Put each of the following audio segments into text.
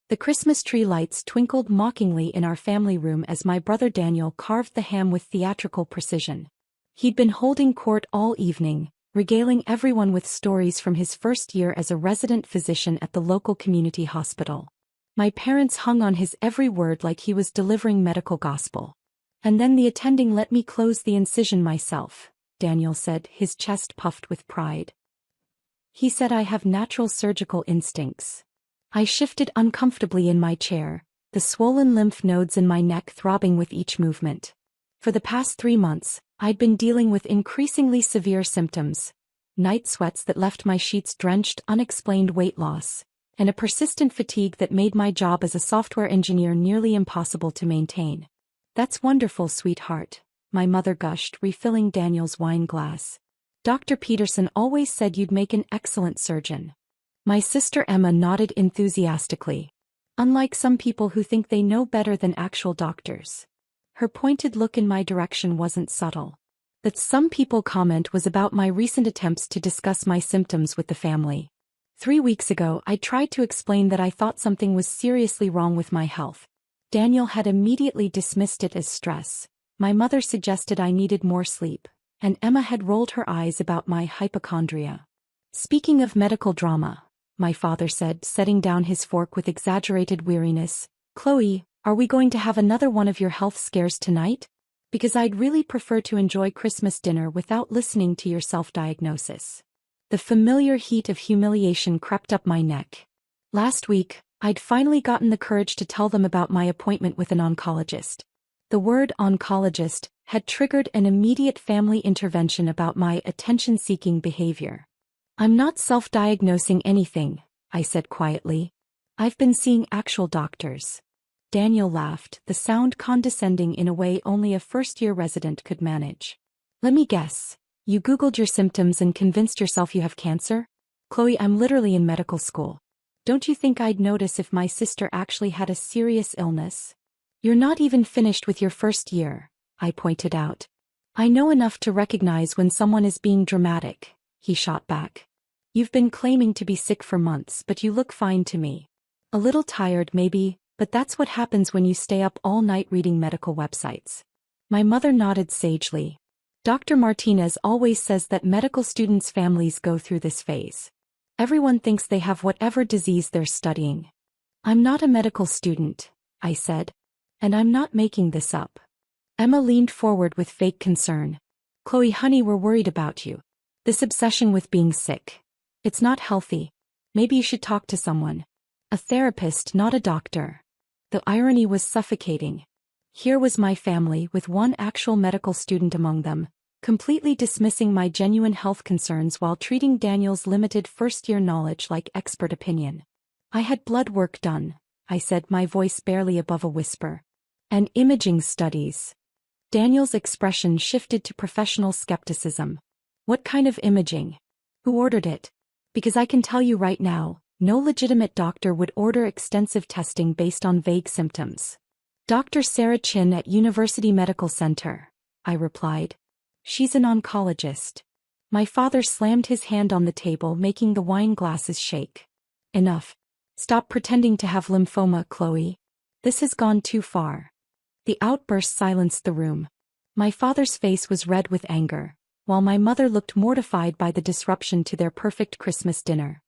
The Christmas tree lights twinkled mockingly in our family room as my brother Daniel carved the ham with theatrical precision. He'd been holding court all evening, regaling everyone with stories from his first year as a resident physician at the local community hospital. My parents hung on his every word like he was delivering medical gospel. "And then the attending let me close the incision myself," Daniel said, his chest puffed with pride. "He said I have natural surgical instincts." I shifted uncomfortably in my chair, the swollen lymph nodes in my neck throbbing with each movement. For the past 3 months, I'd been dealing with increasingly severe symptoms: night sweats that left my sheets drenched, unexplained weight loss, and a persistent fatigue that made my job as a software engineer nearly impossible to maintain. "That's wonderful, sweetheart," my mother gushed, refilling Daniel's wine glass. "Dr. Peterson always said you'd make an excellent surgeon." My sister Emma nodded enthusiastically. Unlike some people who think they know better than actual doctors. Her pointed look in my direction wasn't subtle. That "some people" comment was about my recent attempts to discuss my symptoms with the family. 3 weeks ago, I tried to explain that I thought something was seriously wrong with my health. Daniel had immediately dismissed it as stress. My mother suggested I needed more sleep, and Emma had rolled her eyes about my hypochondria. "Speaking of medical drama," my father said, setting down his fork with exaggerated weariness, "Chloe, are we going to have another one of your health scares tonight? Because I'd really prefer to enjoy Christmas dinner without listening to your self-diagnosis." The familiar heat of humiliation crept up my neck. Last week, I'd finally gotten the courage to tell them about my appointment with an oncologist. The word oncologist had triggered an immediate family intervention about my attention-seeking behavior. "I'm not self-diagnosing anything," I said quietly. "I've been seeing actual doctors." Daniel laughed, the sound condescending in a way only a first-year resident could manage. "Let me guess. You Googled your symptoms and convinced yourself you have cancer? Chloe, I'm literally in medical school. Don't you think I'd notice if my sister actually had a serious illness?" "You're not even finished with your first year," I pointed out. "I know enough to recognize when someone is being dramatic," he shot back. "You've been claiming to be sick for months, but you look fine to me. A little tired maybe, but that's what happens when you stay up all night reading medical websites." My mother nodded sagely. "Dr. Martinez always says that medical students' families go through this phase. Everyone thinks they have whatever disease they're studying." "I'm not a medical student," I said. "And I'm not making this up." Emma leaned forward with fake concern. "Chloe, honey, we're worried about you. This obsession with being sick. It's not healthy. Maybe you should talk to someone. A therapist, not a doctor." The irony was suffocating. Here was my family, with one actual medical student among them, completely dismissing my genuine health concerns while treating Daniel's limited first-year knowledge like expert opinion. "I had blood work done," I said, my voice barely above a whisper. "And imaging studies." Daniel's expression shifted to professional skepticism. "What kind of imaging? Who ordered it? Because I can tell you right now, no legitimate doctor would order extensive testing based on vague symptoms." "Dr. Sarah Chin at University Medical Center," I replied. "She's an oncologist." My father slammed his hand on the table, making the wine glasses shake. "Enough. Stop pretending to have lymphoma, Chloe. This has gone too far." The outburst silenced the room. My father's face was red with anger, while my mother looked mortified by the disruption to their perfect Christmas dinner.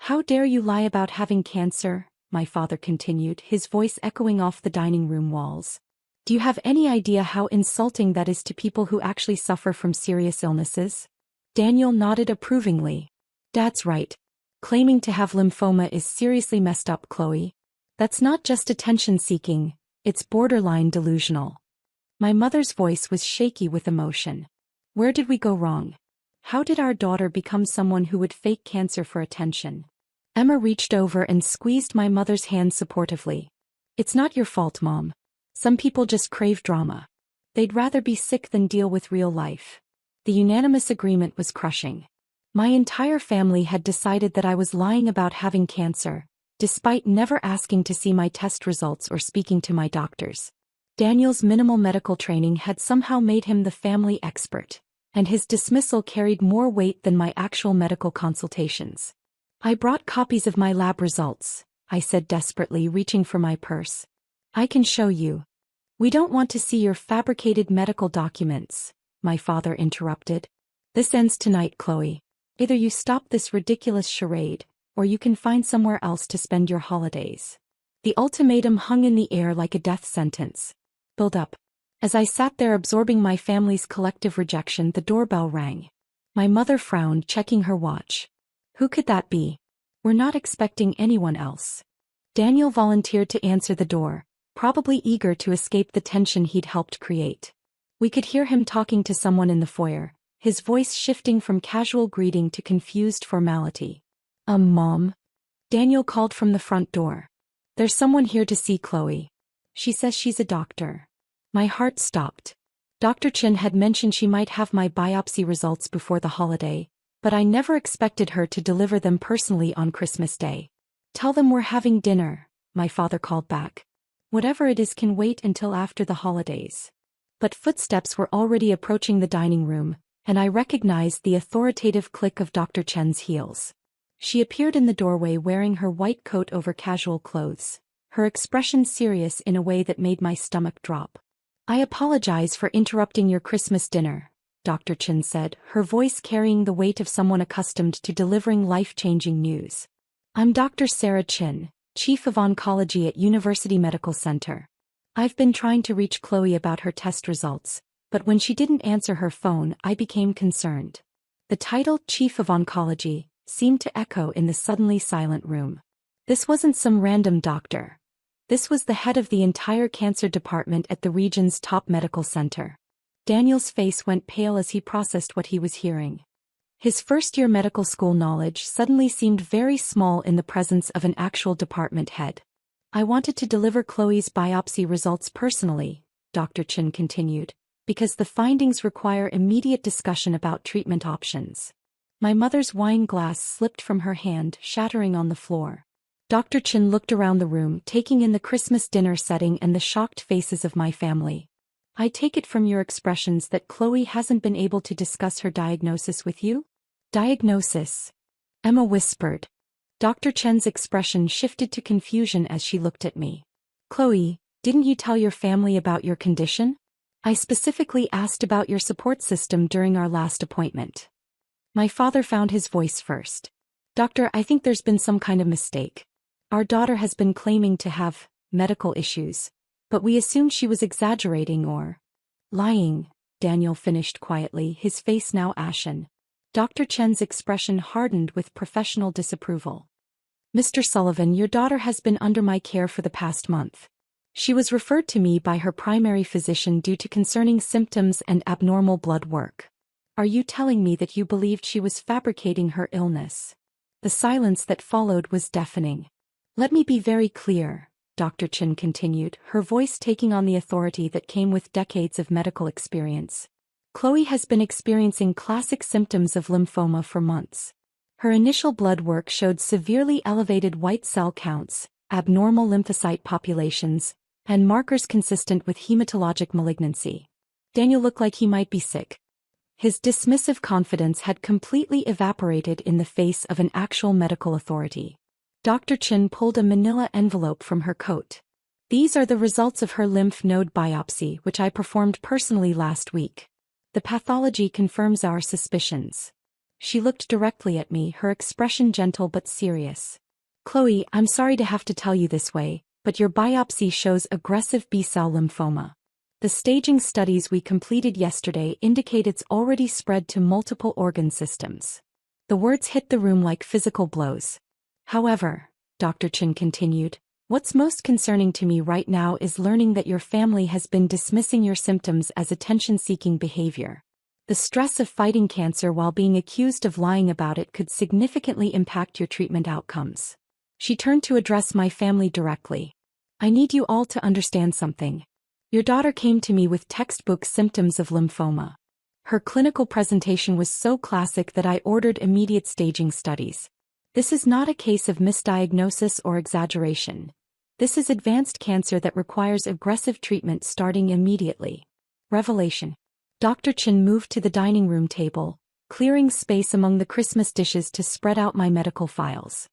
"How dare you lie about having cancer?" my father continued, his voice echoing off the dining room walls. "Do you have any idea how insulting that is to people who actually suffer from serious illnesses?" Daniel nodded approvingly. "Dad's right. Claiming to have lymphoma is seriously messed up, Chloe. That's not just attention-seeking, it's borderline delusional." My mother's voice was shaky with emotion. Where did we go wrong? How did our daughter become someone who would fake cancer for attention? Emma reached over and squeezed my mother's hand supportively. "It's not your fault, Mom. Some people just crave drama. They'd rather be sick than deal with real life." The unanimous agreement was crushing. My entire family had decided that I was lying about having cancer, despite never asking to see my test results or speaking to my doctors. Daniel's minimal medical training had somehow made him the family expert, and his dismissal carried more weight than my actual medical consultations. "I brought copies of my lab results," I said desperately, reaching for my purse. I can show you. We don't want to see your fabricated medical documents, my father interrupted. This ends tonight, Chloe. Either you stop this ridiculous charade, or you can find somewhere else to spend your holidays. The ultimatum hung in the air like a death sentence. Build up. As I sat there absorbing my family's collective rejection, the doorbell rang. My mother frowned, checking her watch. Who could that be? We're not expecting anyone else. Daniel volunteered to answer the door, probably eager to escape the tension he'd helped create. We could hear him talking to someone in the foyer, his voice shifting from casual greeting to confused formality. Mom? Daniel called from the front door. There's someone here to see Chloe. She says she's a doctor. My heart stopped. Dr. Chin had mentioned she might have my biopsy results before the holiday, but I never expected her to deliver them personally on Christmas Day. Tell them we're having dinner, my father called back. Whatever it is can wait until after the holidays. But footsteps were already approaching the dining room, and I recognized the authoritative click of Dr. Chen's heels. She appeared in the doorway wearing her white coat over casual clothes, her expression serious in a way that made my stomach drop. I apologize for interrupting your Christmas dinner, Dr. Chen said, her voice carrying the weight of someone accustomed to delivering life-changing news. I'm Dr. Sarah Chin, Chief of Oncology at University Medical Center. I've been trying to reach Chloe about her test results, but when she didn't answer her phone, I became concerned. The title Chief of Oncology seemed to echo in the suddenly silent room. This wasn't some random doctor. This was the head of the entire cancer department at the region's top medical center. Daniel's face went pale as he processed what he was hearing. His first-year medical school knowledge suddenly seemed very small in the presence of an actual department head. I wanted to deliver Chloe's biopsy results personally, Dr. Chin continued, because the findings require immediate discussion about treatment options. My mother's wine glass slipped from her hand, shattering on the floor. Dr. Chin looked around the room, taking in the Christmas dinner setting and the shocked faces of my family. I take it from your expressions that Chloe hasn't been able to discuss her diagnosis with you? Diagnosis? Emma whispered. Dr. Chen's expression shifted to confusion as she looked at me. Chloe, didn't you tell your family about your condition? I specifically asked about your support system during our last appointment. My father found his voice first. Doctor, I think there's been some kind of mistake. Our daughter has been claiming to have medical issues, but we assumed she was exaggerating or lying, Daniel finished quietly, his face now ashen. Dr. Chen's expression hardened with professional disapproval. Mr. Sullivan, your daughter has been under my care for the past month. She was referred to me by her primary physician due to concerning symptoms and abnormal blood work. Are you telling me that you believed she was fabricating her illness? The silence that followed was deafening. Let me be very clear, Dr. Chin continued, her voice taking on the authority that came with decades of medical experience. Chloe has been experiencing classic symptoms of lymphoma for months. Her initial blood work showed severely elevated white cell counts, abnormal lymphocyte populations, and markers consistent with hematologic malignancy. Daniel looked like he might be sick. His dismissive confidence had completely evaporated in the face of an actual medical authority. Dr. Chin pulled a manila envelope from her coat. These are the results of her lymph node biopsy, which I performed personally last week. The pathology confirms our suspicions. She looked directly at me, her expression gentle but serious. Chloe, I'm sorry to have to tell you this way, but your biopsy shows aggressive B-cell lymphoma. The staging studies we completed yesterday indicate it's already spread to multiple organ systems. The words hit the room like physical blows. However, Dr. Chin continued, what's most concerning to me right now is learning that your family has been dismissing your symptoms as attention-seeking behavior. The stress of fighting cancer while being accused of lying about it could significantly impact your treatment outcomes. She turned to address my family directly. I need you all to understand something. Your daughter came to me with textbook symptoms of lymphoma. Her clinical presentation was so classic that I ordered immediate staging studies. This is not a case of misdiagnosis or exaggeration. This is advanced cancer that requires aggressive treatment starting immediately. Revelation. Dr. Chin moved to the dining room table, clearing space among the Christmas dishes to spread out my medical files.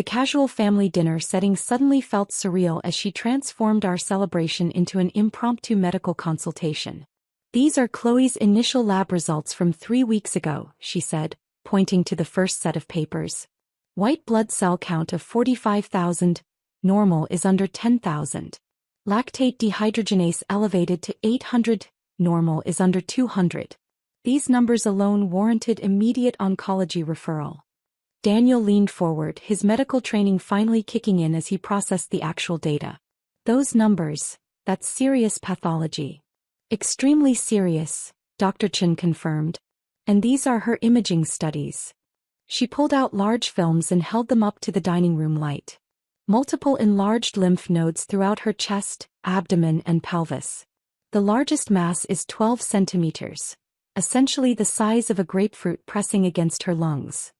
The casual family dinner setting suddenly felt surreal as she transformed our celebration into an impromptu medical consultation. "These are Chloe's initial lab results from 3 weeks ago," she said, pointing to the first set of papers. "White blood cell count of 45,000, normal is under 10,000. Lactate dehydrogenase elevated to 800, normal is under 200. These numbers alone warranted immediate oncology referral." Daniel leaned forward, his medical training finally kicking in as he processed the actual data. "Those numbers, that's serious pathology." "Extremely serious," Dr. Chen confirmed. "And these are her imaging studies." She pulled out large films and held them up to the dining room light. Multiple enlarged lymph nodes throughout her chest, abdomen, and pelvis. The largest mass is 12 centimeters, essentially the size of a grapefruit pressing against her lungs.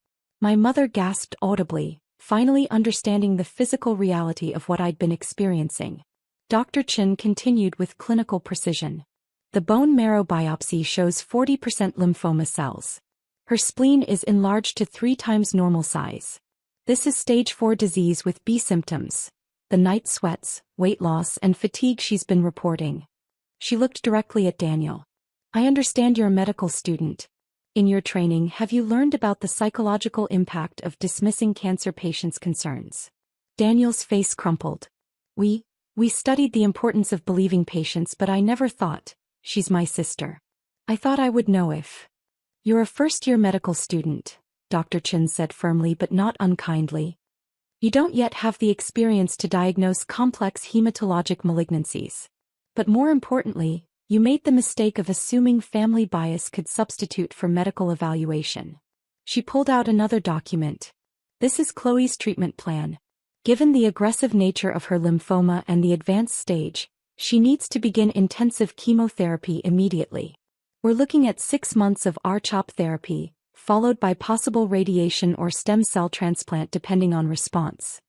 My mother gasped audibly, finally understanding the physical reality of what I'd been experiencing. Dr. Chen continued with clinical precision. "The bone marrow biopsy shows 40% lymphoma cells. Her spleen is enlarged to 3 times normal size. This is stage 4 disease with B symptoms, the night sweats, weight loss, and fatigue she's been reporting." She looked directly at Daniel. "I understand you're a medical student. In your training, have you learned about the psychological impact of dismissing cancer patients' concerns?" Daniel's face crumpled. We studied the importance of believing patients, but I never thought, she's my sister. I thought I would know if." "You're a first-year medical student," Dr. Chen said firmly but not unkindly. "You don't yet have the experience to diagnose complex hematologic malignancies. But more importantly, you made the mistake of assuming family bias could substitute for medical evaluation." She pulled out another document. "This is Chloe's treatment plan. Given the aggressive nature of her lymphoma and the advanced stage, she needs to begin intensive chemotherapy immediately. We're looking at 6 months of R-CHOP therapy, followed by possible radiation or stem cell transplant depending on response."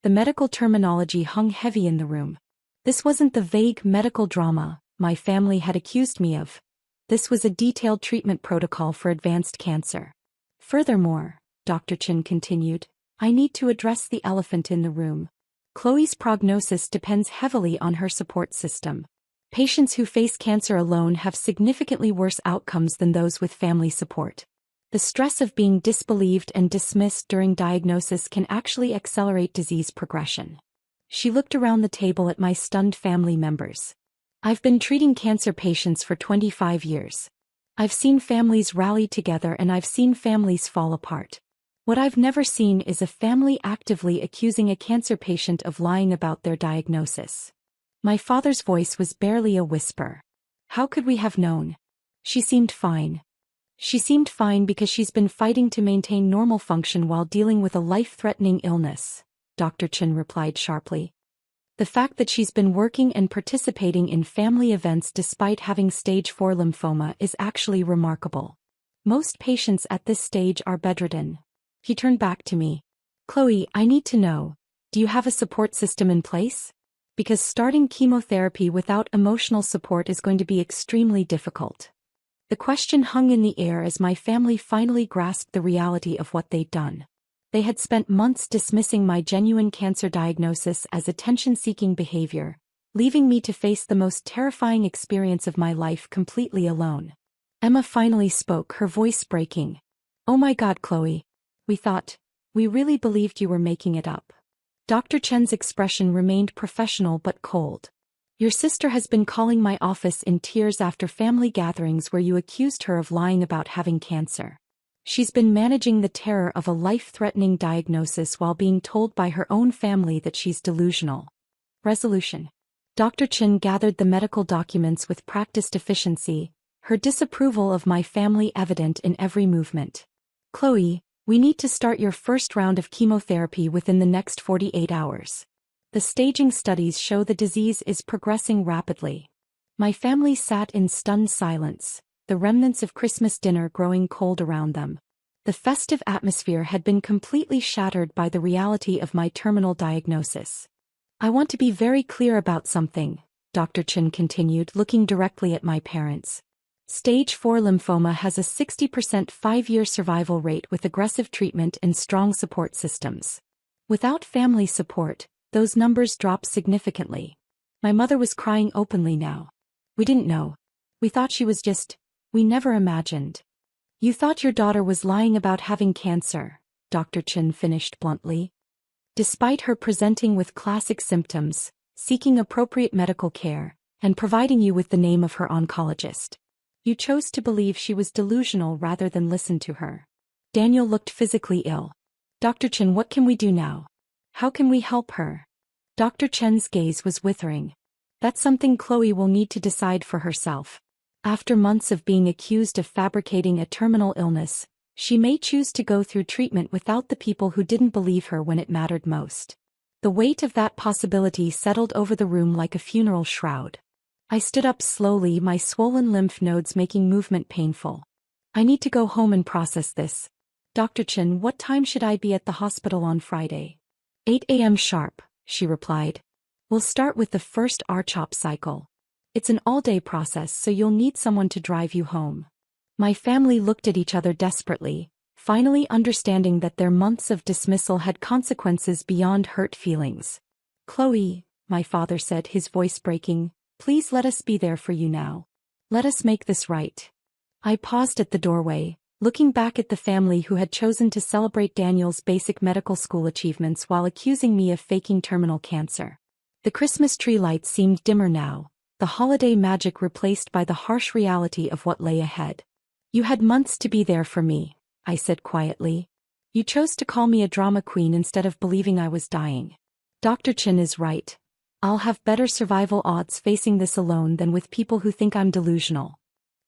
The medical terminology hung heavy in the room. This wasn't the vague medical drama my family had accused me of. This was a detailed treatment protocol for advanced cancer. "Furthermore," Dr. Chen continued, "I need to address the elephant in the room. Chloe's prognosis depends heavily on her support system. Patients who face cancer alone have significantly worse outcomes than those with family support. The stress of being disbelieved and dismissed during diagnosis can actually accelerate disease progression." She looked around the table at my stunned family members. "I've been treating cancer patients for 25 years. I've seen families rally together and I've seen families fall apart. What I've never seen is a family actively accusing a cancer patient of lying about their diagnosis." My father's voice was barely a whisper. "How could we have known? She seemed fine." "She seemed fine because she's been fighting to maintain normal function while dealing with a life-threatening illness," Dr. Chen replied sharply. "The fact that she's been working and participating in family events despite having stage 4 lymphoma is actually remarkable. Most patients at this stage are bedridden." He turned back to me. "Chloe, I need to know, do you have a support system in place? Because starting chemotherapy without emotional support is going to be extremely difficult." The question hung in the air as my family finally grasped the reality of what they'd done. They had spent months dismissing my genuine cancer diagnosis as attention-seeking behavior, leaving me to face the most terrifying experience of my life completely alone. Emma finally spoke, her voice breaking. "Oh my God, Chloe. We really believed you were making it up." Dr. Chen's expression remained professional but cold. "Your sister has been calling my office in tears after family gatherings where you accused her of lying about having cancer. She's been managing the terror of a life-threatening diagnosis while being told by her own family that she's delusional." Resolution. Dr. Chen gathered the medical documents with practiced efficiency, her disapproval of my family evident in every movement. "Chloe, we need to start your first round of chemotherapy within the next 48 hours. The staging studies show the disease is progressing rapidly." My family sat in stunned silence, the remnants of Christmas dinner growing cold around them. The festive atmosphere had been completely shattered by the reality of my terminal diagnosis. "I want to be very clear about something," Dr. Chen continued, looking directly at my parents. "Stage 4 lymphoma has a 60% 5-year survival rate with aggressive treatment and strong support systems. Without family support, those numbers dropped significantly. My mother was crying openly now. We didn't know. We thought she was we never imagined. You thought your daughter was lying about having cancer, Dr. Chen finished bluntly. Despite her presenting with classic symptoms, seeking appropriate medical care, and providing you with the name of her oncologist, you chose to believe she was delusional rather than listen to her. Daniel looked physically ill. Dr. Chen, what can we do now? How can we help her? Dr. Chen's gaze was withering. That's something Chloe will need to decide for herself. After months of being accused of fabricating a terminal illness, she may choose to go through treatment without the people who didn't believe her when it mattered most. The weight of that possibility settled over the room like a funeral shroud. I stood up slowly, my swollen lymph nodes making movement painful. I need to go home and process this. Dr. Chen, what time should I be at the hospital on Friday? 8 a.m. sharp, she replied. We'll start with the first R-CHOP cycle. It's an all-day process, so you'll need someone to drive you home. My family looked at each other desperately, finally understanding that their months of dismissal had consequences beyond hurt feelings. Chloe, my father said, his voice breaking, please let us be there for you now. Let us make this right. I paused at the doorway, looking back at the family who had chosen to celebrate Daniel's basic medical school achievements while accusing me of faking terminal cancer. The Christmas tree lights seemed dimmer now, the holiday magic replaced by the harsh reality of what lay ahead. You had months to be there for me, I said quietly. You chose to call me a drama queen instead of believing I was dying. Dr. Chen is right. I'll have better survival odds facing this alone than with people who think I'm delusional.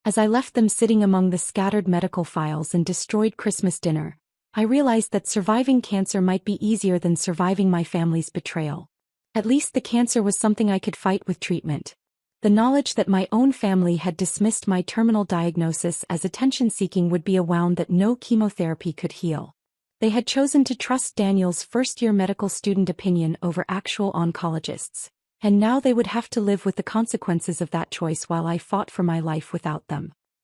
As I left them sitting among the scattered medical files and destroyed Christmas dinner, I realized that surviving cancer might be easier than surviving my family's betrayal. At least the cancer was something I could fight with treatment. The knowledge that my own family had dismissed my terminal diagnosis as attention-seeking would be a wound that no chemotherapy could heal. They had chosen to trust Daniel's first-year medical student opinion over actual oncologists, and now they would have to live with the consequences of that choice while I fought for my life without them.